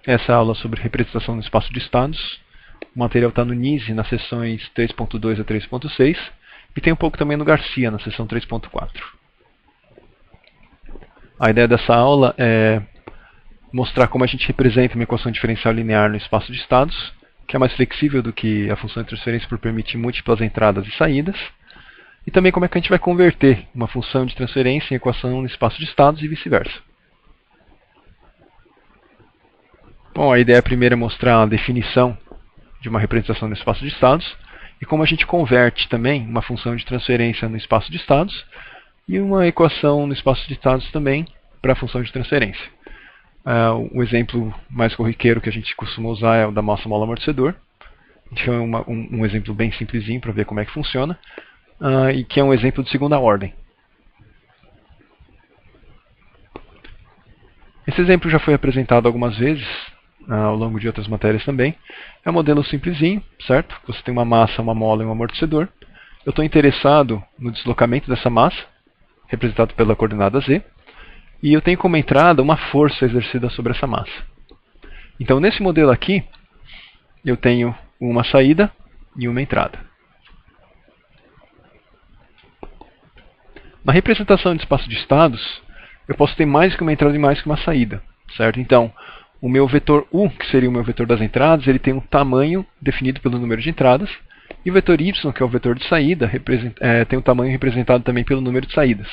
essa aula sobre representação no espaço de estados. O material está no NISE, nas sessões 3.2 a 3.6, e tem um pouco também no Garcia, na sessão 3.4. A ideia dessa aula é mostrar como a gente representa uma equação diferencial linear no espaço de estados, que é mais flexível do que a função de transferência por permitir múltiplas entradas e saídas, e também como é que a gente vai converter uma função de transferência em equação no espaço de estados e vice-versa. Bom, a ideia primeira é mostrar a definição de uma representação no espaço de estados e como a gente converte também uma função de transferência no espaço de estados e uma equação no espaço de estados também para a função de transferência. O exemplo mais corriqueiro que a gente costuma usar é o da massa-mola amortecedor. A gente chama um exemplo bem simplesinho para ver como é que funciona, e que é um exemplo de segunda ordem. Esse exemplo já foi apresentado algumas vezes ao longo de outras matérias também. É um modelo simplesinho, certo? Você tem uma massa, uma mola e um amortecedor. Eu estou interessado no deslocamento dessa massa, representado pela coordenada z, e eu tenho como entrada uma força exercida sobre essa massa. Então, nesse modelo aqui, eu tenho uma saída e uma entrada. Na representação de espaço de estados, eu posso ter mais que uma entrada e mais que uma saída, certo? Então, o meu vetor u, que seria o meu vetor das entradas, ele tem um tamanho definido pelo número de entradas, e o vetor y, que é o vetor de saída, tem um tamanho representado também pelo número de saídas.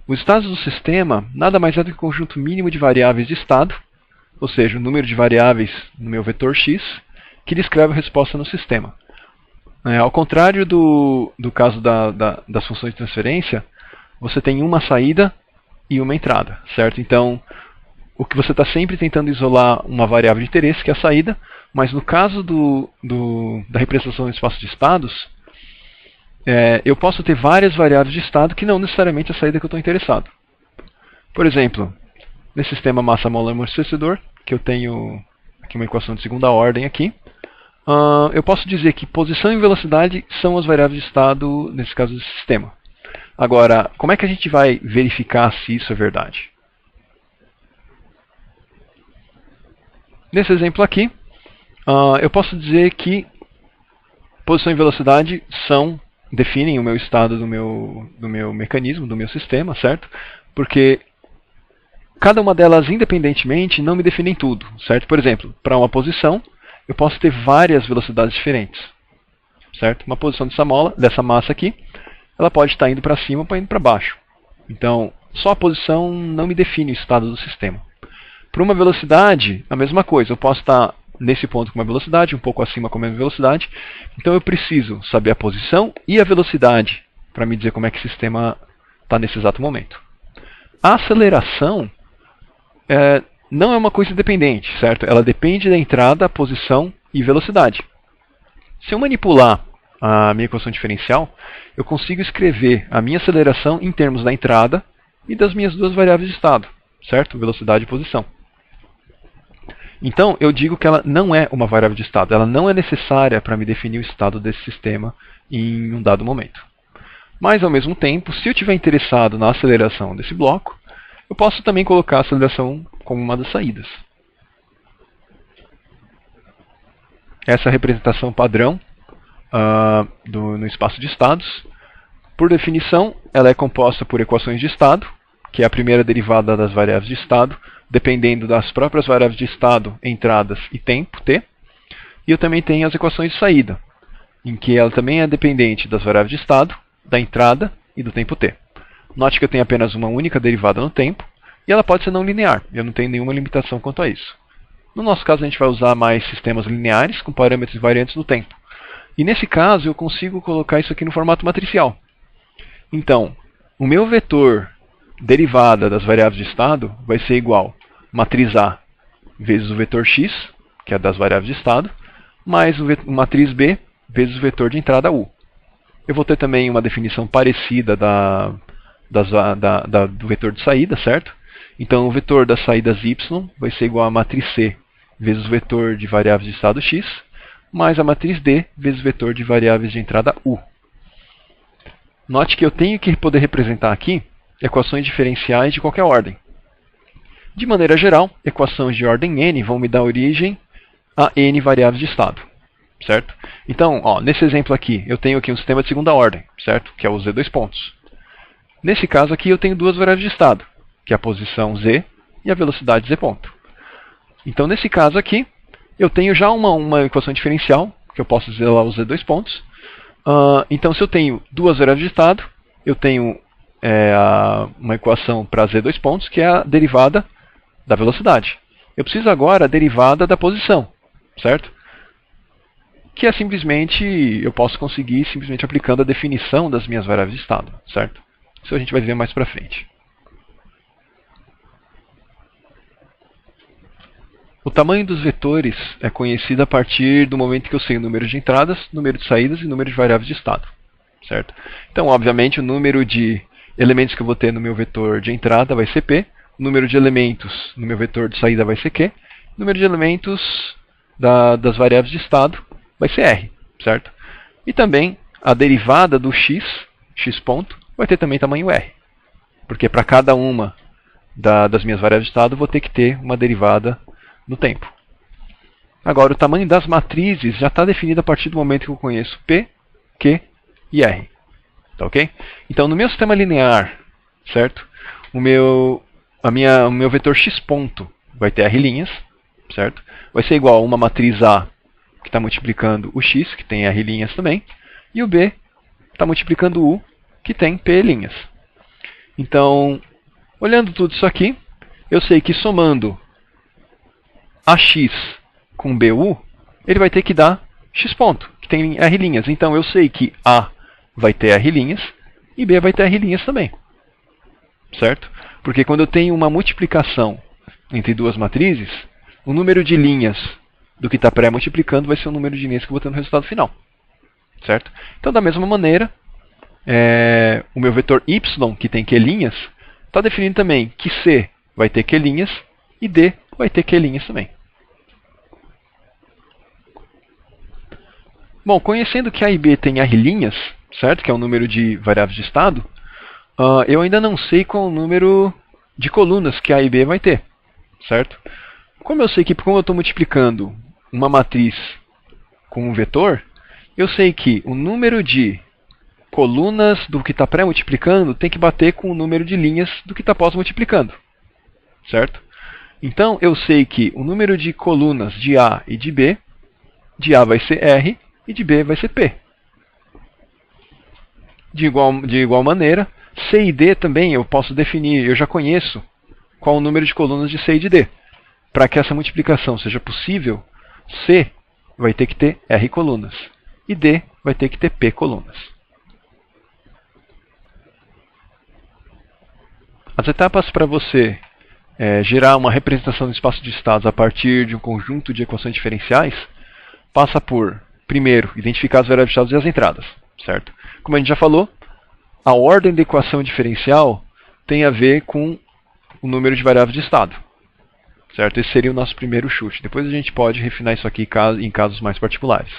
Os estados do sistema nada mais é do que o conjunto mínimo de variáveis de estado, ou seja, o número de variáveis no meu vetor x, que descreve a resposta no sistema. Ao contrário do caso das funções de transferência, você tem uma saída e uma entrada, certo? Então, o que você está sempre tentando isolar uma variável de interesse, que é a saída, mas no caso da representação no espaço de estados, eu posso ter várias variáveis de estado que não necessariamente a saída que eu estou interessado. Por exemplo, nesse sistema massa-mola amortecedor, que eu tenho aqui uma equação de segunda ordem aqui, eu posso dizer que posição e velocidade são as variáveis de estado, nesse caso do sistema. Agora, como é que a gente vai verificar se isso é verdade? Nesse exemplo aqui, eu posso dizer que posição e velocidade definem o meu estado do meu mecanismo, do meu sistema, certo? Porque cada uma delas independentemente não me definem tudo, certo? Por exemplo, para uma posição, eu posso ter várias velocidades diferentes, certo? Uma posição dessa massa aqui, ela pode estar indo para cima ou indo para baixo. Então, só a posição não me define o estado do sistema. Para uma velocidade, a mesma coisa. Eu posso estar nesse ponto com uma velocidade, um pouco acima com a mesma velocidade. Então eu preciso saber a posição e a velocidade para me dizer como é que o sistema está nesse exato momento. A aceleração não é uma coisa independente, certo? Ela depende da entrada, posição e velocidade. Se eu manipular a minha equação diferencial, eu consigo escrever a minha aceleração em termos da entrada e das minhas duas variáveis de estado, certo? Velocidade e posição. Então, eu digo que ela não é uma variável de estado. Ela não é necessária para me definir o estado desse sistema em um dado momento. Mas, ao mesmo tempo, se eu estiver interessado na aceleração desse bloco, eu posso também colocar a aceleração como uma das saídas. Essa é a representação padrão no espaço de estados. Por definição, ela é composta por equações de estado, que é a primeira derivada das variáveis de estado, dependendo das próprias variáveis de estado, entradas e tempo, t. E eu também tenho as equações de saída, em que ela também é dependente das variáveis de estado, da entrada e do tempo t. Note que eu tenho apenas uma única derivada no tempo, e ela pode ser não linear, eu não tenho nenhuma limitação quanto a isso. No nosso caso, a gente vai usar mais sistemas lineares, com parâmetros variantes no tempo. E nesse caso, eu consigo colocar isso aqui no formato matricial. Então, o meu vetor derivada das variáveis de estado vai ser igual a matriz A vezes o vetor x, que é das variáveis de estado, mais o matriz B vezes o vetor de entrada U. Eu vou ter também uma definição parecida do vetor de saída, certo? Então, o vetor das saídas y vai ser igual a matriz C vezes o vetor de variáveis de estado x, mais a matriz D vezes o vetor de variáveis de entrada U. Note que eu tenho que poder representar aqui equações diferenciais de qualquer ordem. De maneira geral, equações de ordem n vão me dar origem a n variáveis de estado, certo? Então, nesse exemplo aqui, eu tenho aqui um sistema de segunda ordem, certo? Que é o z dois pontos. Nesse caso aqui, eu tenho duas variáveis de estado, que é a posição z e a velocidade z ponto. Então, nesse caso aqui, eu tenho já uma equação diferencial, que eu posso dizer lá os z dois pontos. Então, se eu tenho duas variáveis de estado, eu tenho uma equação para z dois pontos, que é a derivada da velocidade. Eu preciso agora a derivada da posição, certo? Que é simplesmente, eu posso conseguir simplesmente aplicando a definição das minhas variáveis de estado, certo? Isso a gente vai ver mais para frente. O tamanho dos vetores é conhecido a partir do momento que eu sei o número de entradas, número de saídas e número de variáveis de estado, certo? Então, obviamente, o número de elementos que eu vou ter no meu vetor de entrada vai ser P, o número de elementos no meu vetor de saída vai ser Q, o número de elementos das variáveis de estado vai ser R, certo? E também a derivada do x ponto, vai ter também tamanho R. Porque para cada uma das minhas variáveis de estado, eu vou ter que ter uma derivada no tempo. Agora, o tamanho das matrizes já está definido a partir do momento que eu conheço P, Q e R. Tá ok? Então, no meu sistema linear, certo? O meu vetor x ponto vai ter R', certo? Vai ser igual a uma matriz A, que está multiplicando o x, que tem R' também, e o B está multiplicando o U, que tem P'. Então, olhando tudo isso aqui, eu sei que somando AX com BU, ele vai ter que dar x ponto, que tem R'. Então, eu sei que A vai ter R' e B vai ter R' também. Certo? Porque quando eu tenho uma multiplicação entre duas matrizes, o número de linhas do que está pré-multiplicando vai ser o número de linhas que eu vou ter no resultado final. Certo? Então, da mesma maneira, o meu vetor y, que tem Q linhas, está definindo também que C vai ter Q linhas e D vai ter Q linhas também. Bom, conhecendo que A e B tem R', certo? Que é o número de variáveis de estado, eu ainda não sei qual o número de colunas que A e B vai ter, certo? Como eu sei que, como eu estou multiplicando uma matriz com um vetor, eu sei que o número de colunas do que está pré-multiplicando tem que bater com o número de linhas do que está pós-multiplicando, certo? Então, eu sei que o número de colunas de A e de B, de A vai ser R e de B vai ser P. De igual maneira, C e D também eu posso definir, eu já conheço qual o número de colunas de C e de D. Para que essa multiplicação seja possível, C vai ter que ter R colunas e D vai ter que ter P colunas. As etapas para você gerar uma representação do espaço de estados a partir de um conjunto de equações diferenciais passa por, primeiro, identificar as variáveis de estados e as entradas, certo? Como a gente já falou, a ordem da equação diferencial tem a ver com o número de variáveis de estado, certo? Esse seria o nosso primeiro chute. Depois a gente pode refinar isso aqui em casos mais particulares.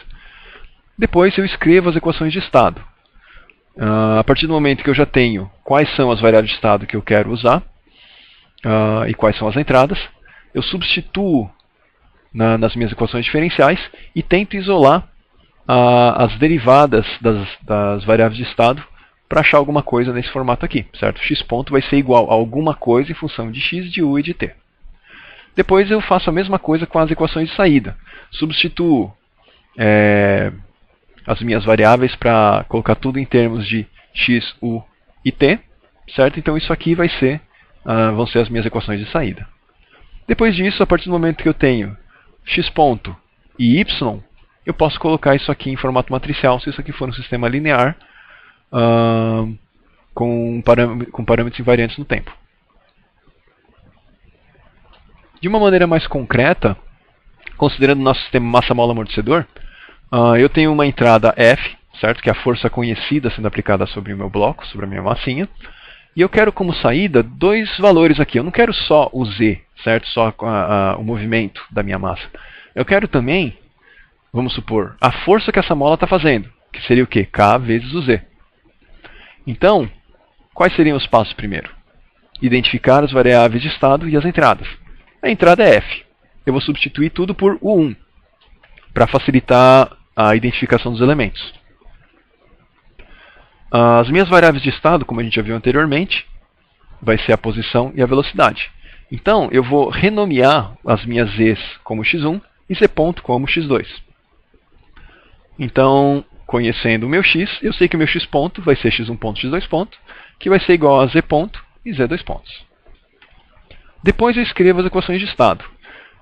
Depois eu escrevo as equações de estado. A partir do momento que eu já tenho quais são as variáveis de estado que eu quero usar e quais são as entradas, eu substituo nas minhas equações diferenciais e tento isolar as derivadas das variáveis de estado para achar alguma coisa nesse formato aqui, certo? X ponto vai ser igual a alguma coisa em função de x, de u e de t. Depois eu faço a mesma coisa com as equações de saída. Substituo as minhas variáveis para colocar tudo em termos de x, u e t, certo? Então isso aqui vão ser as minhas equações de saída. Depois disso, a partir do momento que eu tenho x ponto e y, eu posso colocar isso aqui em formato matricial, se isso aqui for um sistema linear, com parâmetros invariantes no tempo. De uma maneira mais concreta, considerando o nosso sistema massa-mola-amortecedor, eu tenho uma entrada F, certo? Que é a força conhecida sendo aplicada sobre o meu bloco, sobre a minha massinha. E eu quero como saída dois valores aqui. Eu não quero só o Z, certo? Só o movimento da minha massa. Eu quero também, vamos supor, a força que essa mola está fazendo, que seria o quê? K vezes o Z. Então, quais seriam os passos primeiro? identificar as variáveis de estado e as entradas. A entrada é f. Eu vou substituir tudo por u1, para facilitar a identificação dos elementos. As minhas variáveis de estado, como a gente já viu anteriormente, vai ser a posição e a velocidade. Então, eu vou renomear as minhas z's como x1 e z ponto como x2. Então, conhecendo o meu x, eu sei que o meu x ponto vai ser x1 ponto, x2 ponto, que vai ser igual a z ponto e z2 pontos. Depois eu escrevo as equações de estado.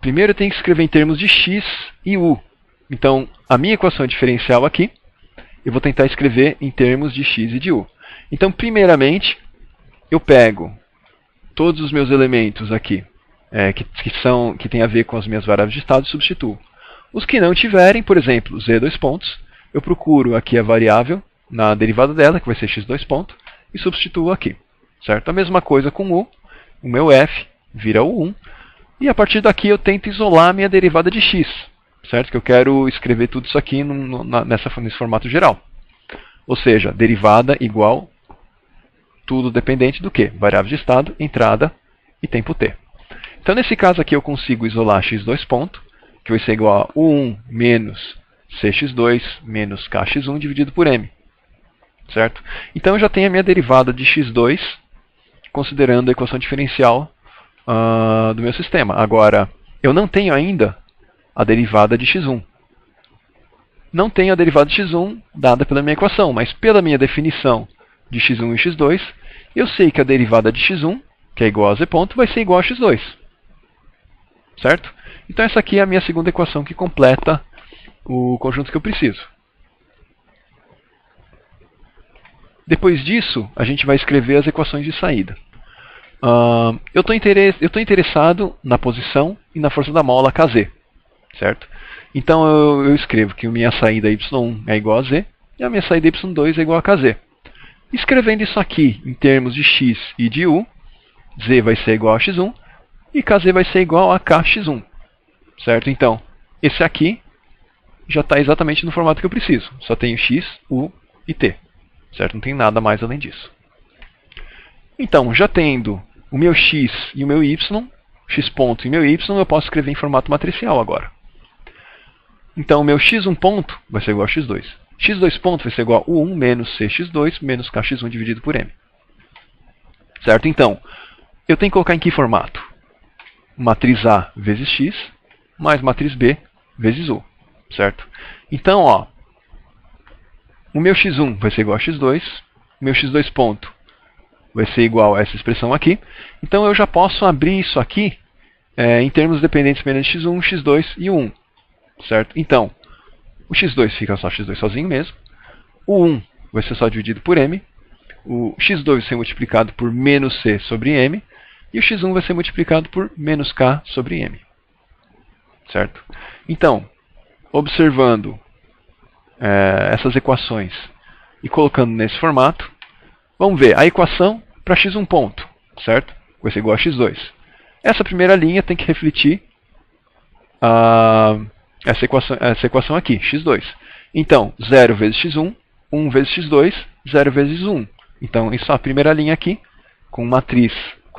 Primeiro eu tenho que escrever em termos de x e u. Então, a minha equação diferencial aqui, eu vou tentar escrever em termos de x e de u. Então, primeiramente, eu pego todos os meus elementos aqui, que tem a ver com as minhas variáveis de estado, e substituo. Os que não tiverem, por exemplo, z2 pontos, eu procuro aqui a variável na derivada dela, que vai ser x2 ponto, e substituo aqui. Certo? A mesma coisa com u, o meu f vira u1, e a partir daqui eu tento isolar a minha derivada de x, certo? Que eu quero escrever tudo isso aqui nesse formato geral. Ou seja, derivada igual tudo dependente do quê? Variável de estado, entrada e tempo t. Então, nesse caso aqui, eu consigo isolar x2 ponto, que vai ser igual a u1 menos cx2 menos kx1 dividido por m. Certo? Então, eu já tenho a minha derivada de x2, considerando a equação diferencial do meu sistema. Agora, eu não tenho ainda a derivada de x1. Não tenho a derivada de x1 dada pela minha equação, mas pela minha definição de x1 e x2, eu sei que a derivada de x1, que é igual a z ponto, vai ser igual a x2. Certo? Então essa aqui é a minha segunda equação que completa o conjunto que eu preciso. Depois disso, a gente vai escrever as equações de saída. Eu estou interessado na posição e na força da mola Kz. Certo? Então eu escrevo que a minha saída y1 é igual a z e a minha saída y2 é igual a Kz. Escrevendo isso aqui em termos de x e de u, z vai ser igual a x1 e Kz vai ser igual a kx1. Certo? Então, esse aqui já está exatamente no formato que eu preciso. Só tenho x, u e t. Certo? Não tem nada mais além disso. Então, já tendo o meu x e o meu y, x ponto e meu y, eu posso escrever em formato matricial agora. Então, o meu x1 ponto vai ser igual a x2. x2 ponto vai ser igual a u1 menos cx2 menos kx1 dividido por m. Certo? Então, eu tenho que colocar em que formato? Matriz A vezes x mais matriz B vezes u. Certo? Então, ó, o meu x1 vai ser igual a x2, o meu x2 ponto vai ser igual a essa expressão aqui. Então, eu já posso abrir isso aqui em termos dependentes dependentes de x1, x2 e u1. Certo? Então, o x2 fica só x2 sozinho mesmo. O 1 vai ser só dividido por m. O x2 vai ser multiplicado por menos c sobre m. E o x1 vai ser multiplicado por menos k sobre m. Certo? Então, observando essas equações e colocando nesse formato, vamos ver a equação para x1 ponto. Certo? Vai ser igual a x2. Essa primeira linha tem que refletir essa equação aqui, x2. Então, 0 vezes x1, 1 vezes x2, 0 vezes 1. Então, isso é a primeira linha aqui, com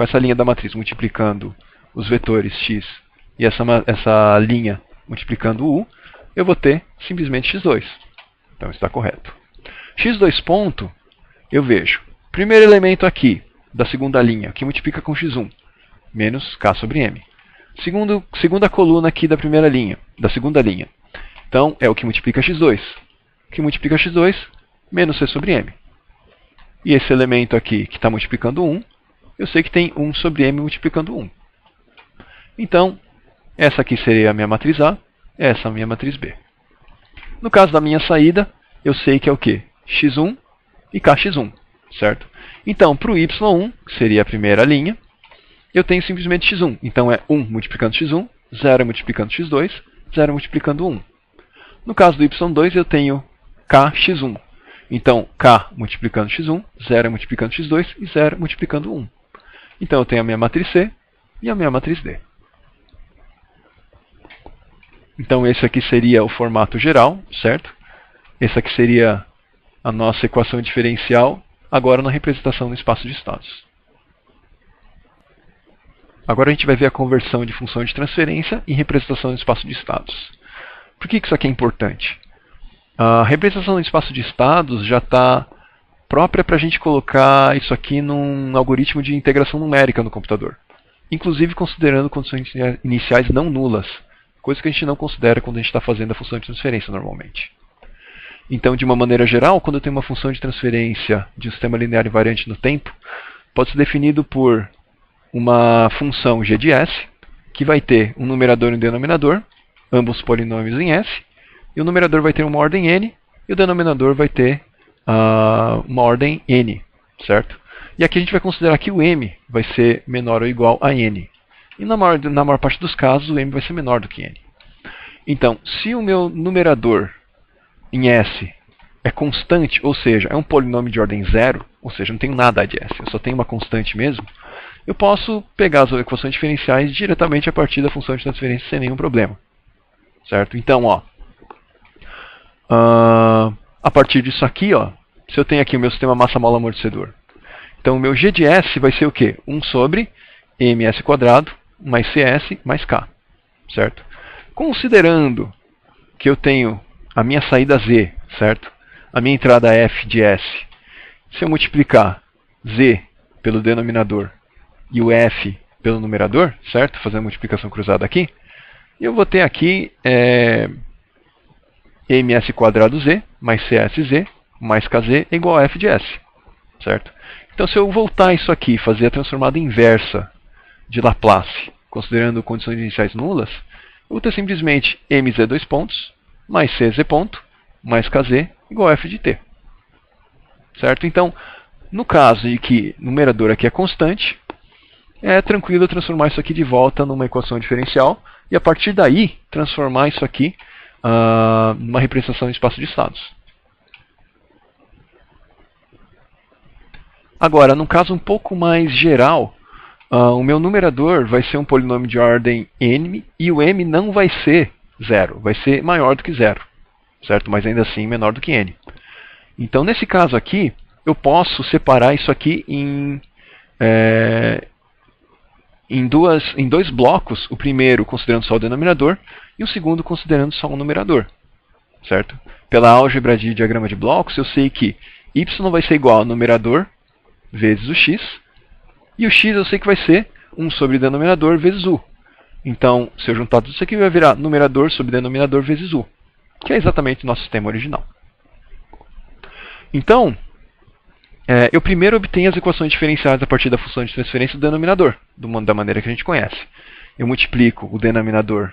essa linha da matriz multiplicando os vetores x e essa linha multiplicando u, eu vou ter simplesmente x2. Então, está correto. x2 ponto, eu vejo. Primeiro elemento aqui, da segunda linha, que multiplica com x1, menos k sobre m. Segunda coluna aqui da primeira linha, da segunda linha. Então, é o que multiplica x2. O que multiplica x2, menos c sobre m. E esse elemento aqui, que está multiplicando 1, eu sei que tem 1 sobre m multiplicando 1. Então, essa aqui seria a minha matriz A, essa a minha matriz B. No caso da minha saída, eu sei que é o quê? x1 e kx1, certo? Então, para o y1, que seria a primeira linha, eu tenho simplesmente x1. Então, é 1 multiplicando x1, 0 multiplicando x2, 0 multiplicando 1. No caso do y2, eu tenho kx1. Então, k multiplicando x1, 0 multiplicando x2 e 0 multiplicando 1. Então, eu tenho a minha matriz C e a minha matriz D. Então, esse aqui seria o formato geral, certo? Esse aqui seria a nossa equação diferencial, agora na representação no espaço de estados. Agora a gente vai ver a conversão de função de transferência em representação no espaço de estados. Por que isso aqui é importante? A representação no espaço de estados já está própria para a gente colocar isso aqui num algoritmo de integração numérica no computador. Inclusive considerando condições iniciais não nulas, coisa que a gente não considera quando a gente está fazendo a função de transferência normalmente. Então, de uma maneira geral, quando eu tenho uma função de transferência de um sistema linear invariante no tempo, pode ser definido por uma função g de s, que vai ter um numerador e um denominador, ambos polinômios em s, e o numerador vai ter uma ordem n, e o denominador vai ter uma ordem n, certo? E aqui a gente vai considerar que o m vai ser menor ou igual a n. E na maior parte dos casos, o m vai ser menor do que n. Então, se o meu numerador em s é constante, ou seja, é um polinômio de ordem zero, ou seja, não tenho nada de s, eu só tenho uma constante mesmo, eu posso pegar as equações diferenciais diretamente a partir da função de transferência sem nenhum problema. Certo? Então, ó, a partir disso aqui, ó, se eu tenho aqui o meu sistema massa-mola-amortecedor, então o meu g de s vai ser o quê? 1 sobre ms² mais cs mais k. Certo? Considerando que eu tenho a minha saída z, certo? A minha entrada f de s. Se eu multiplicar z pelo denominador e o f pelo numerador, certo? Fazendo a multiplicação cruzada aqui, eu vou ter aqui ms² mais csz mais kz é igual a f de s, certo? Então, se eu voltar isso aqui e fazer a transformada inversa de Laplace, considerando condições iniciais nulas, eu vou ter simplesmente mz dois pontos mais cz ponto mais kz igual a f de t. Certo? Então, no caso de que o numerador aqui é constante, é tranquilo transformar isso aqui de volta numa equação diferencial e a partir daí transformar isso aqui numa representação em espaço de estados. Agora, num caso um pouco mais geral, o meu numerador vai ser um polinômio de ordem n e o m não vai ser zero, vai ser maior do que zero, certo? Mas ainda assim menor do que n. Então, nesse caso aqui, eu posso separar isso aqui em dois blocos, o primeiro considerando só o denominador e o segundo considerando só o numerador, certo? Pela álgebra de diagrama de blocos, eu sei que y vai ser igual ao numerador vezes o x, e o x eu sei que vai ser 1 sobre denominador vezes u. Então, se eu juntar tudo isso aqui, vai virar numerador sobre denominador vezes u, que é exatamente o nosso sistema original. Então, eu primeiro obtenho as equações diferenciais a partir da função de transferência do denominador, da maneira que a gente conhece. Eu multiplico o denominador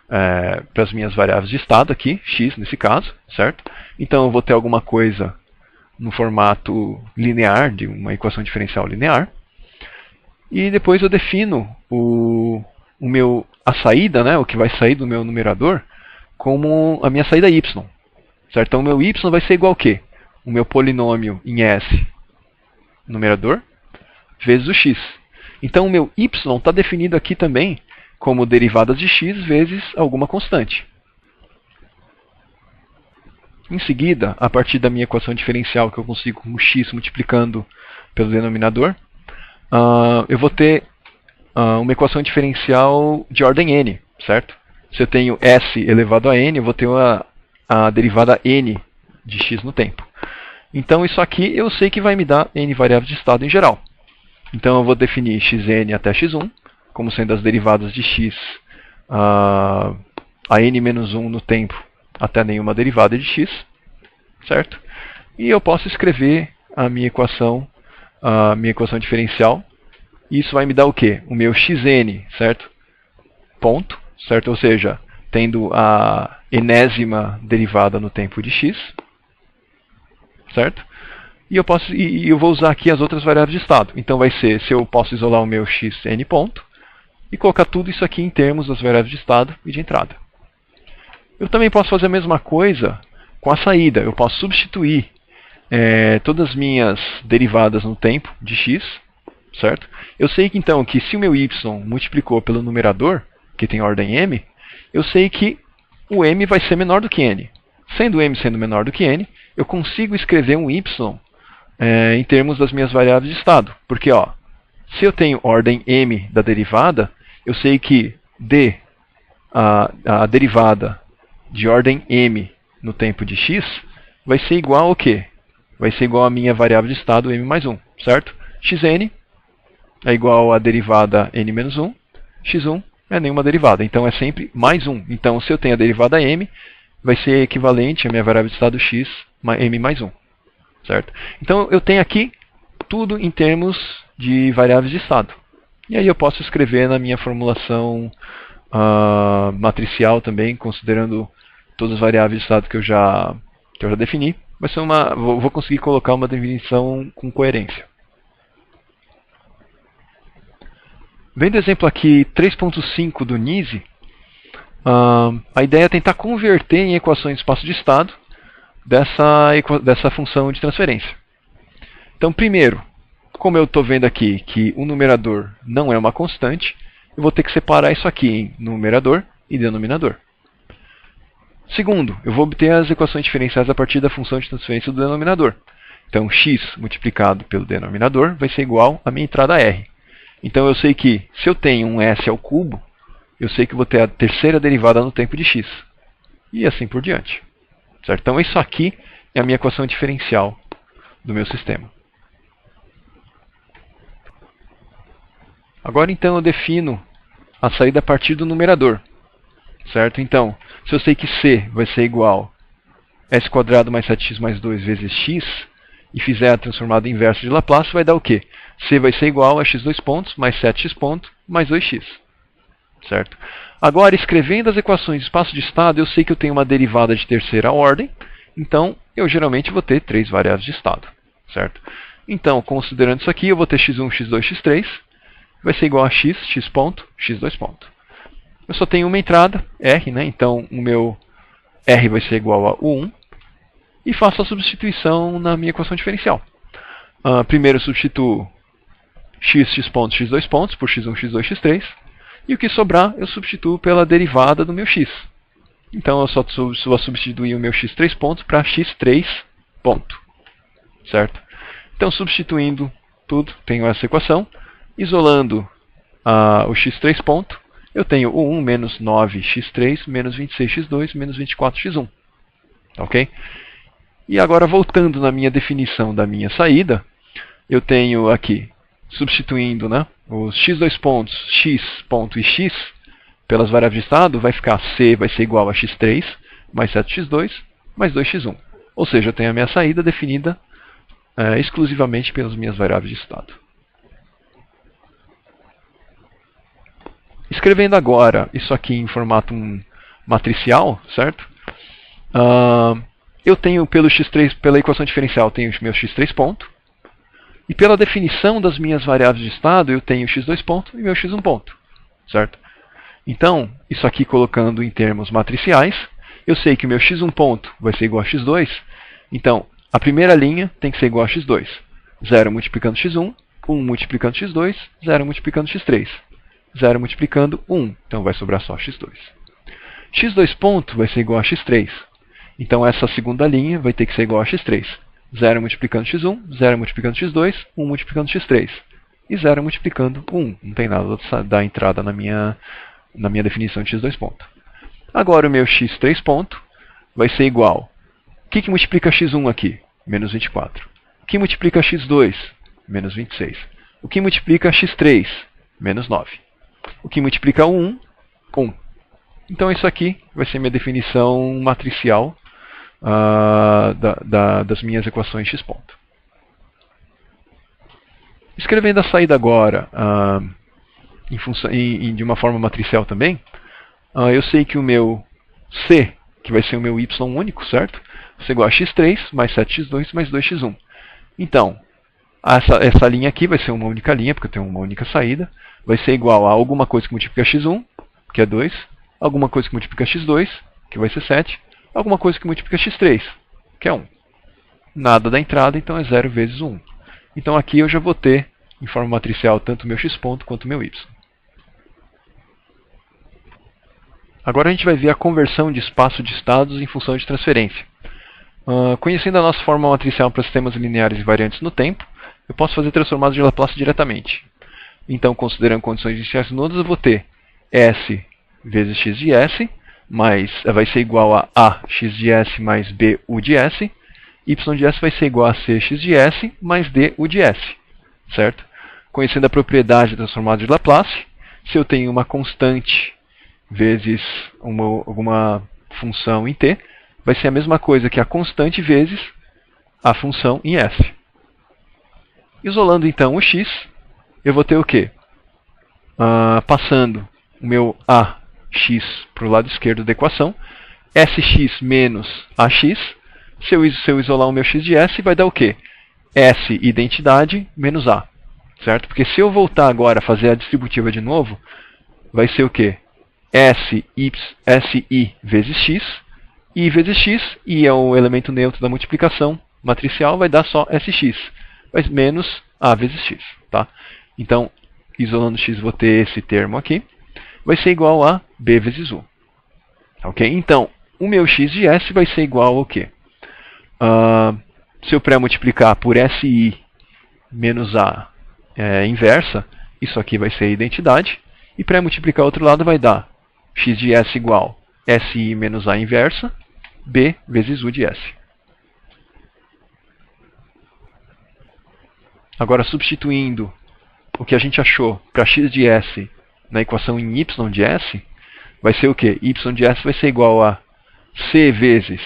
para as minhas variáveis de estado aqui, x nesse caso, certo? Então eu vou ter alguma coisa no formato linear, de uma equação diferencial linear. E depois eu defino a saída, né, o que vai sair do meu numerador, como a minha saída y. Certo? Então o meu y vai ser igual ao quê? O meu polinômio em s, numerador, vezes o x. Então o meu y está definido aqui também como derivadas de x vezes alguma constante. Em seguida, a partir da minha equação diferencial, que eu consigo com o x multiplicando pelo denominador, eu vou ter uma equação diferencial de ordem n, certo? Se eu tenho s elevado a n, eu vou ter a derivada n de x no tempo. Então isso aqui eu sei que vai me dar n variáveis de estado em geral. Então eu vou definir xn até x1 como sendo as derivadas de x a n-1 no tempo até nenhuma derivada de x, certo? E eu posso escrever a minha equação diferencial. E isso vai me dar o quê? O meu xn, certo? Ponto, certo? Ou seja, tendo a enésima derivada no tempo de x, certo? E eu vou usar aqui as outras variáveis de estado. Então vai ser, se eu posso isolar o meu xn ponto e colocar tudo isso aqui em termos das variáveis de estado e de entrada. Eu também posso fazer a mesma coisa com a saída. Eu posso substituir todas as minhas derivadas no tempo de x, certo? Eu sei que então que se o meu y multiplicou pelo numerador, que tem ordem m, eu sei que o m vai ser menor do que n. Sendo m sendo menor do que n, eu consigo escrever um y em termos das minhas variáveis de estado. Porque, ó, Se eu tenho ordem m da derivada, eu sei que a derivada de ordem m no tempo de x vai ser igual ao quê? Vai ser igual à minha variável de estado m mais 1, certo? xn é igual à derivada n menos 1, x1 é nenhuma derivada, então é sempre mais 1. Então, se eu tenho a derivada m, vai ser equivalente à minha variável de estado x, m mais 1, certo? Então, eu tenho aqui tudo em termos de variáveis de estado. E aí eu posso escrever na minha formulação matricial também, considerando todas as variáveis de estado que eu já defini. Vai ser vou conseguir colocar uma definição com coerência. Vendo o exemplo aqui 3.5 do NISE, a ideia é tentar converter em equações de espaço de estado dessa função de transferência. Então, primeiro, como eu estou vendo aqui que o numerador não é uma constante, eu vou ter que separar isso aqui em numerador e denominador. Segundo, eu vou obter as equações diferenciais a partir da função de transferência do denominador. Então, x multiplicado pelo denominador vai ser igual à minha entrada r. Então, eu sei que se eu tenho um s ao cubo, eu sei que vou ter a terceira derivada no tempo de x. E assim por diante. Certo? Então, isso aqui é a minha equação diferencial do meu sistema. Agora, então, eu defino a saída a partir do numerador. Certo? Então, se eu sei que c vai ser igual a s² mais 7x mais 2 vezes x, e fizer a transformada inversa de Laplace, vai dar o quê? C vai ser igual a x2 pontos mais 7x ponto mais 2x. Certo? Agora, escrevendo as equações de espaço de estado, eu sei que eu tenho uma derivada de terceira ordem, então eu geralmente vou ter 3 variáveis de estado. Certo? Então, considerando isso aqui, eu vou ter x1, x2, x3, vai ser igual a x, x ponto, x2 ponto. Eu só tenho uma entrada, R, né? Então o meu R vai ser igual a U1, e faço a substituição na minha equação diferencial. Primeiro eu substituo x pontos, x2 pontos por x1, x2, x3, e o que sobrar eu substituo pela derivada do meu x. Então eu só vou substituir o meu x3 pontos para x3 ponto. Certo? Então, substituindo tudo, tenho essa equação. Isolando o x3 ponto, eu tenho o 1 menos 9x3 menos 26x2 menos 24x1. Ok? E agora, voltando na minha definição da minha saída, eu tenho aqui, substituindo, né, os x2 pontos, x ponto e x, pelas variáveis de estado, vai ficar c vai ser igual a x3 mais 7x2 mais 2x1. Ou seja, eu tenho a minha saída definida exclusivamente pelas minhas variáveis de estado. Escrevendo agora isso aqui em formato matricial, certo? Eu tenho pela equação diferencial, tenho o meu x3 ponto. E pela definição das minhas variáveis de estado, eu tenho x2 ponto e meu x1 ponto. Certo? Então, isso aqui colocando em termos matriciais, eu sei que o meu x1 ponto vai ser igual a x2. Então, a primeira linha tem que ser igual a x2. 0 multiplicando x1, 1 multiplicando x2, 0 multiplicando x3. 0 multiplicando 1, então vai sobrar só x2. x2 ponto vai ser igual a x3. Então essa segunda linha vai ter que ser igual a x3. 0 multiplicando x1, 0 multiplicando x2, 1 multiplicando x3. E 0 multiplicando 1. Não tem nada da entrada na minha definição de x2 ponto. Agora o meu x3 ponto vai ser igual. O que multiplica x1 aqui? Menos 24. O que multiplica x2? Menos 26. O que multiplica x3? Menos 9. O que multiplica 1? 1. Então isso aqui vai ser minha definição matricial das minhas equações x ponto. Escrevendo a saída agora de uma forma matricial também, eu sei que o meu c, que vai ser o meu y único, certo? Vai ser igual a x3 mais 7x2 mais 2x1. Então, essa linha aqui vai ser uma única linha, porque eu tenho uma única saída. Vai ser igual a alguma coisa que multiplica x1, que é 2, alguma coisa que multiplica x2, que vai ser 7, alguma coisa que multiplica x3, que é 1. Nada da entrada, então é 0 vezes 1. Então aqui eu já vou ter, em forma matricial, tanto o meu x ponto quanto o meu y. Agora a gente vai ver a conversão de espaço de estados em função de transferência. Conhecendo a nossa forma matricial para sistemas lineares invariantes no tempo, eu posso fazer transformadas de Laplace diretamente. Então, considerando condições iniciais nulas, eu vou ter S vezes x de S, vai ser igual a x de S mais B U de S. Y de S vai ser igual a Cx de S mais D U de S. Certo? Conhecendo a propriedade transformada de Laplace, se eu tenho uma constante vezes alguma função em t, vai ser a mesma coisa que a constante vezes a função em S. Isolando então o x, eu vou ter o quê? Passando o meu ax para o lado esquerdo da equação, sx menos ax. Se eu isolar o meu x de S, vai dar o quê? S identidade menos A. Certo? Porque se eu voltar agora a fazer a distributiva de novo, vai ser o quê? SI vezes x. I vezes x, I é o elemento neutro da multiplicação matricial, vai dar só SX. Mas menos A vezes x. Tá? Então, isolando x, vou ter esse termo aqui. Vai ser igual a B vezes U. Ok? Então, o meu x de S vai ser igual ao quê? Se eu pré-multiplicar por SI menos A inversa, isso aqui vai ser a identidade. E pré-multiplicar o outro lado vai dar x de S igual SI menos A inversa, B vezes U de S. Agora, substituindo o que a gente achou para x de S na equação em y de S, vai ser o quê? Y de S vai ser igual a C vezes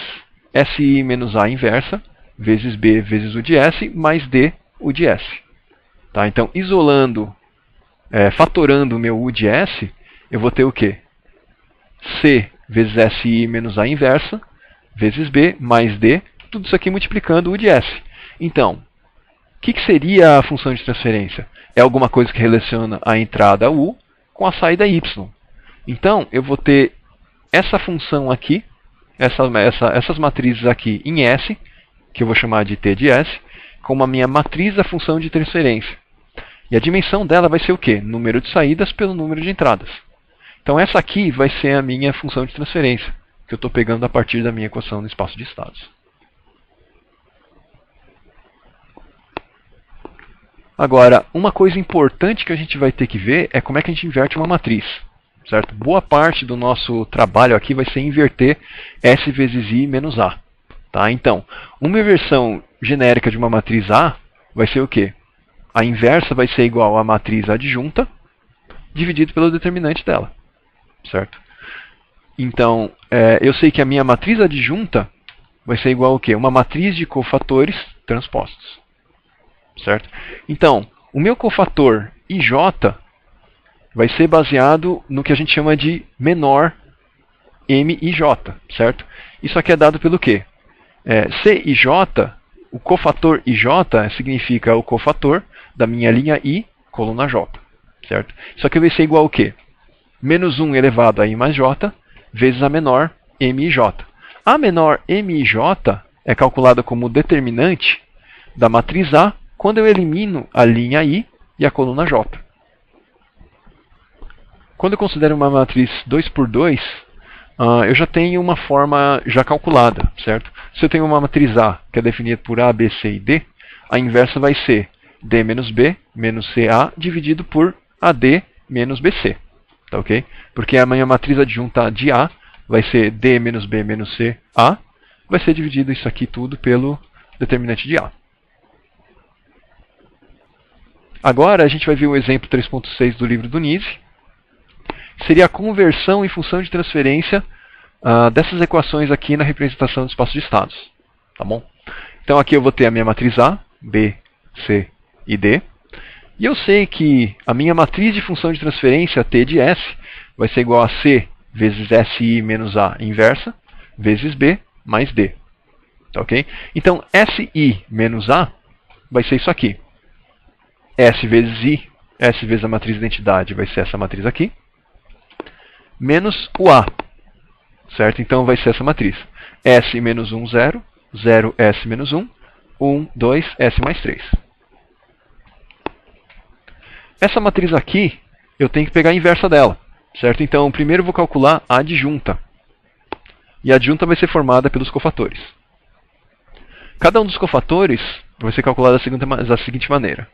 SI menos A inversa, vezes B vezes U de S, mais D U de S. Tá? Então, isolando, fatorando o meu U de S, eu vou ter o quê? C vezes SI menos A inversa, vezes B, mais D, tudo isso aqui multiplicando U de S. Então, o que seria a função de transferência? É alguma coisa que relaciona a entrada U com a saída Y. Então, eu vou ter essa função aqui, essas matrizes aqui em S, que eu vou chamar de T de S, como a minha matriz da função de transferência. E a dimensão dela vai ser o quê? Número de saídas pelo número de entradas. Então essa aqui vai ser a minha função de transferência, que eu estou pegando a partir da minha equação no espaço de estados. Agora, uma coisa importante que a gente vai ter que ver é como é que a gente inverte uma matriz. Certo? Boa parte do nosso trabalho aqui vai ser inverter S vezes I menos A. Tá? Então, uma inversão genérica de uma matriz A vai ser o quê? A inversa vai ser igual à matriz adjunta dividido pelo determinante dela. Certo? Então, eu sei que a minha matriz adjunta vai ser igual ao quê? Uma matriz de cofatores transpostos. Certo? Então, o meu cofator IJ vai ser baseado no que a gente chama de menor MIJ, certo? Isso aqui é dado pelo quê? CIJ, o cofator IJ significa o cofator da minha linha I, coluna J, certo? Isso aqui vai ser igual ao quê? Menos 1 elevado a I mais J, vezes a menor MIJ. A menor MIJ é calculada como determinante da matriz A quando eu elimino a linha I e a coluna J. Quando eu considero uma matriz 2 por 2, eu já tenho uma forma já calculada, certo? Se eu tenho uma matriz A, que é definida por A, B, C e D, a inversa vai ser D menos B menos CA dividido por AD menos BC. Tá, ok? Porque a minha matriz adjunta de A vai ser D menos B menos CA, vai ser dividido isso aqui tudo pelo determinante de A. Agora a gente vai ver o exemplo 3.6 do livro do Nise. Seria a conversão em função de transferência dessas equações aqui na representação do espaço de estados. Tá bom? Então aqui eu vou ter a minha matriz A, B, C e D. E eu sei que a minha matriz de função de transferência, T de S, vai ser igual a C vezes SI menos A inversa, vezes B mais D. Tá, ok? Então SI menos A vai ser isso aqui. S vezes I, S vezes a matriz de identidade vai ser essa matriz aqui, menos o A, certo? Então vai ser essa matriz. S menos 1, 0, 0, S menos 1, 1, 2, S mais 3. Essa matriz aqui, eu tenho que pegar a inversa dela, certo? Então, primeiro eu vou calcular a adjunta. E a adjunta vai ser formada pelos cofatores. Cada um dos cofatores vai ser calculado da seguinte maneira.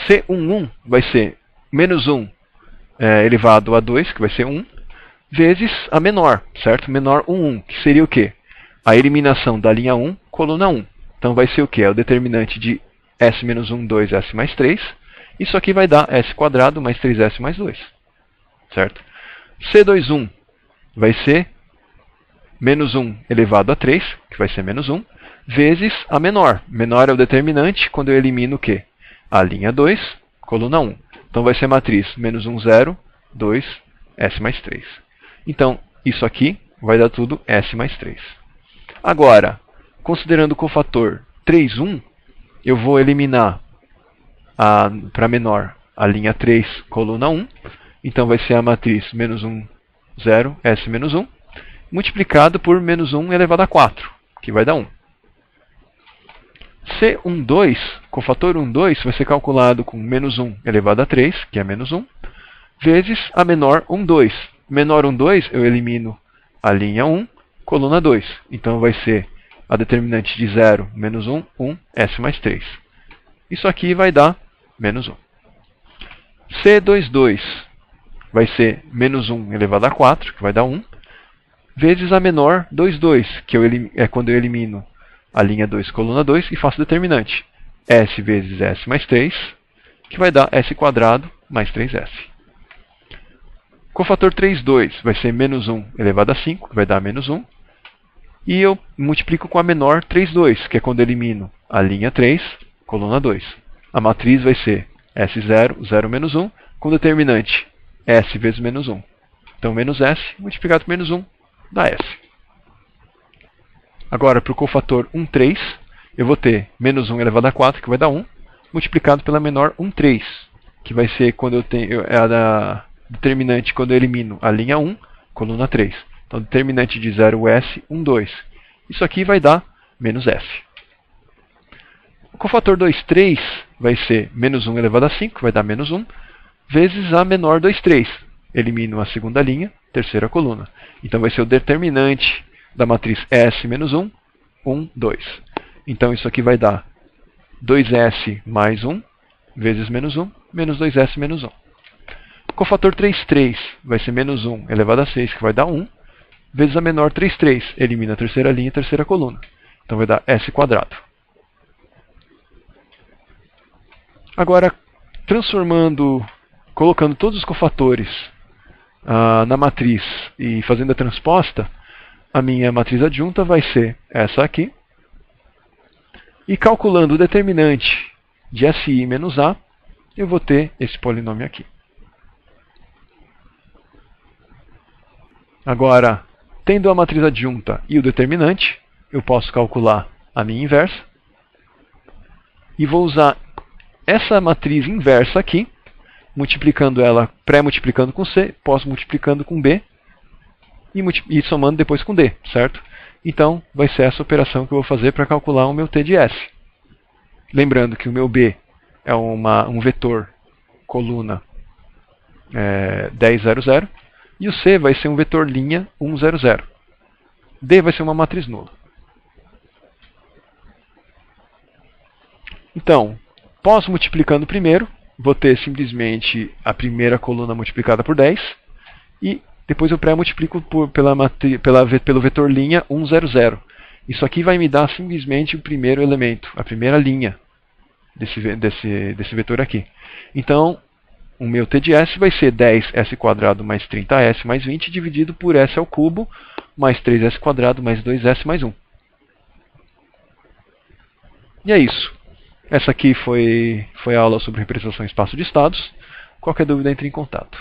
C11 vai ser menos 1 elevado a 2, que vai ser 1, vezes a menor, certo? Menor 1, que seria o quê? A eliminação da linha 1, coluna 1. Então vai ser o quê? É o determinante de S menos 1, 2S mais 3. Isso aqui vai dar S quadrado mais 3S mais 2. Certo? C21 vai ser menos 1 elevado a 3, que vai ser menos 1, vezes a menor. Menor é o determinante quando eu elimino o quê? A linha 2, coluna 1. Então vai ser a matriz menos 1, 0, 2, S mais 3. Então, isso aqui vai dar tudo S mais 3. Agora, considerando o cofator 3, 1, eu vou eliminar para menor a linha 3, coluna 1. Então vai ser a matriz menos 1, 0, S menos 1, multiplicado por menos 1 elevado a 4, que vai dar 1. C12, cofator 1, 2, vai ser calculado com menos 1 elevado a 3, que é menos 1, vezes a menor 1, 2. Menor 1, 2, eu elimino a linha 1, coluna 2. Então vai ser a determinante de 0, menos 1, 1, S mais 3. Isso aqui vai dar menos 1. C22 vai ser menos 1 elevado a 4, que vai dar 1, vezes a menor 2, 2, que é quando eu elimino a linha 2, coluna 2, e faço determinante. S vezes S mais 3, que vai dar S quadrado mais 3S. Cofator 3, 2 vai ser menos 1 elevado a 5, que vai dar menos 1. E eu multiplico com a menor 3, 2, que é quando eu elimino a linha 3, coluna 2. A matriz vai ser S0, 0 menos 1, com determinante S vezes menos 1. Então, menos S multiplicado por menos 1 dá S. Agora, para o cofator 1, 3, eu vou ter menos 1 elevado a 4, que vai dar 1, multiplicado pela menor 1, 3, que vai ser quando eu tenho a determinante quando eu elimino a linha 1, coluna 3. Então, determinante de 0S, 1, 2. Isso aqui vai dar menos S. O cofator 2, 3 vai ser menos 1 elevado a 5, que vai dar menos 1, vezes a menor 2, 3. Elimino a segunda linha, terceira coluna. Então, vai ser o determinante da matriz S menos 1, 1, 2. Então, isso aqui vai dar 2S mais 1, vezes menos 1, menos 2S menos 1. Cofator 3, 3 vai ser menos 1 elevado a 6, que vai dar 1, vezes a menor 3, 3. Elimina a terceira linha e a terceira coluna. Então, vai dar S quadrado. Agora, colocando todos os cofatores na matriz e fazendo a transposta, a minha matriz adjunta vai ser essa aqui. E calculando o determinante de SI menos A, eu vou ter esse polinômio aqui. Agora, tendo a matriz adjunta e o determinante, eu posso calcular a minha inversa. E vou usar essa matriz inversa aqui, multiplicando ela, pré-multiplicando com C, pós-multiplicando com B, e somando depois com D, certo? Então, vai ser essa operação que eu vou fazer para calcular o meu T de S. Lembrando que o meu B é um vetor coluna 10, 0, 0, e o C vai ser um vetor linha 1, 0, 0. D vai ser uma matriz nula. Então, pós-multiplicando primeiro, vou ter simplesmente a primeira coluna multiplicada por 10, e depois eu pré-multiplico pelo vetor linha 1, 0, 0. Isso aqui vai me dar simplesmente o primeiro elemento, a primeira linha desse vetor aqui. Então, o meu T de S vai ser 10S quadrado mais 30S mais 20 dividido por S ao cubo mais 3S quadrado mais 2S mais 1. E é isso. Essa aqui foi a aula sobre representação em espaço de estados. Qualquer dúvida, entre em contato.